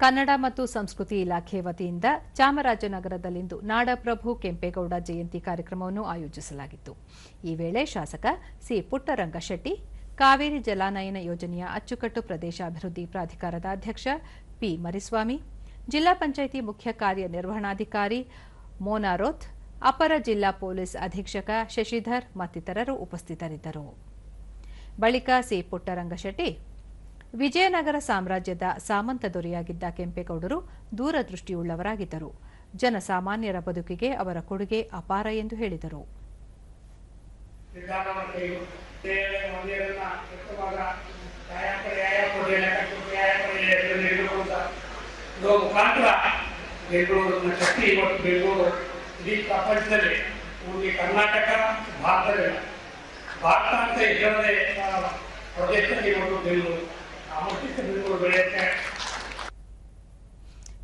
ಕನ್ನಡ ಮತ್ತು ಸಂಸ್ಕೃತಿ ಇಲಾಖೆ ವತಿಯಿಂದ ಚಾಮರಾಜನಗರದಲ್ಲಿಂದು ನಾಡಪ್ರಭು ಕೆಂಪೇಗೌಡ ಜಯಂತಿ ಕಾರ್ಯಕ್ರಮವನ್ನು ಆಯೋಜಿಸಲಾಗಿತ್ತು. ಈ ವೇಳೆ ಶಾಸಕ ಸಿ ಪುಟ್ಟರಂಗಶೆಟ್ಟಿ, ಕಾವೇರಿ ಜಲಾನಯನ ಯೋಜನೆಯ ಅಚ್ಚುಕಟ್ಟು ಪ್ರದೇಶ ಅಭಿವೃದ್ಧಿ ಪ್ರಾಧಿಕಾರದ ಅಧ್ಯಕ್ಷ ಪಿ ಮರಿಸ್ವಾಮಿ, ಜಿಲ್ಲಾ ಪಂಚಾಯಿತಿ ಮುಖ್ಯ ಕಾರ್ಯನಿರ್ವಹಣಾಧಿಕಾರಿ ಮೋನಾರೋತ್, ಅಪರ ಜಿಲ್ಲಾ ಪೊಲೀಸ್ ಅಧೀಕ್ಷಕ ಶಶಿಧರ್ ಮತ್ತಿತರರು ಉಪಸ್ಥಿತರಿದ್ದರು. ಬಳಿಕ ಸಿ ಪುಟ್ಟರಂಗಶೆಟ್ಟಿ, ವಿಜಯನಗರ ಸಾಮ್ರಾಜ್ಯದ ಸಾಮಂತ ದೊರೆಯಾಗಿದ್ದ ಕೆಂಪೇಗೌಡರು ದೂರದೃಷ್ಟಿಯುಳ್ಳವರಾಗಿದ್ದರು. ಜನಸಾಮಾನ್ಯರ ಬದುಕಿಗೆ ಅವರ ಕೊಡುಗೆ ಅಪಾರ ಎಂದು ಹೇಳಿದರು. ಕರ್ನಾಟಕ ಭಾರತ ಅಂತ ಇಲ್ಲದೆ ಪ್ರದೇಶದಲ್ಲಿ ಬೆಂಗಳೂರು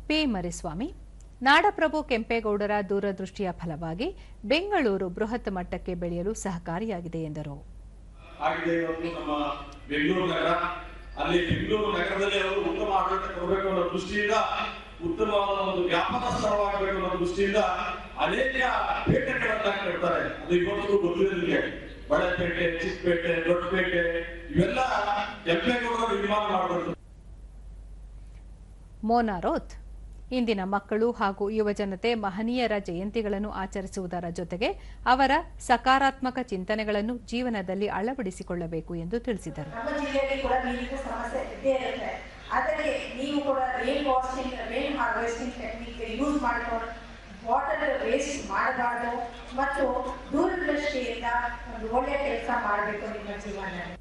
ಪಿ ಮರಿಸ್ವಾಮಿ, ನಾಡಪ್ರಭು ಕೆಂಪೇಗೌಡರ ದೂರದೃಷ್ಟಿಯ ಫಲವಾಗಿ ಬೆಂಗಳೂರು ಬೃಹತ್ ಮಟ್ಟಕ್ಕೆ ಬೆಳೆಯಲು ಸಹಕಾರಿಯಾಗಿದೆ ಎಂದರು. ಬೆಂಗಳೂರು ನಗರದಲ್ಲಿ ಅವರು ಉತ್ತಮ ಆಡಳಿತ ಕೊಡಬೇಕು ಅನ್ನೋ ದೃಷ್ಟಿಯಿಂದ, ಉತ್ತಮವಾದ ಒಂದು ವ್ಯಾಪಾರ ಸ್ಥಳವಾಗಬೇಕು ಅನ್ನೋ ದೃಷ್ಟಿಯಿಂದ ಅನೇಕ ಪೇಟೆಗಳನ್ನ ಕಟ್ತಾರೆ. ಅದು ಇವತ್ತು ಗೊತ್ತಿರಲಿಲ್ಲ. ಬಳೆಪೇಟೆ, ಚಿಕ್ಕಪೇಟೆ, ದೊಡ್ಡಪೇಟೆ ಇವೆಲ್ಲ ಕೆಂಪೇಗೌಡರು ನಿರ್ಮಾಣ ಮಾಡಬಹುದು. ಮೋನಾರೋತ್, ಇಂದಿನ ಮಕ್ಕಳು ಹಾಗೂ ಯುವಜನತೆ ಮಹನೀಯರ ಜಯಂತಿಗಳನ್ನು ಆಚರಿಸುವುದರ ಜೊತೆಗೆ ಅವರ ಸಕಾರಾತ್ಮಕ ಚಿಂತನೆಗಳನ್ನು ಜೀವನದಲ್ಲಿ ಅಳವಡಿಸಿಕೊಳ್ಳಬೇಕು ಎಂದು ತಿಳಿಸಿದರು. ವಾಟರ್ ವೇಸ್ಟ್ ಮಾಡಬಾರ್ದು ಮತ್ತು ದೂರದೃಷ್ಟಿಯಿಂದ ಒಂದು ಒಳ್ಳೆಯ ಕೆಲಸ ಮಾಡಬೇಕು ನಿಮ್ಮ ಜೀವನದಲ್ಲಿ.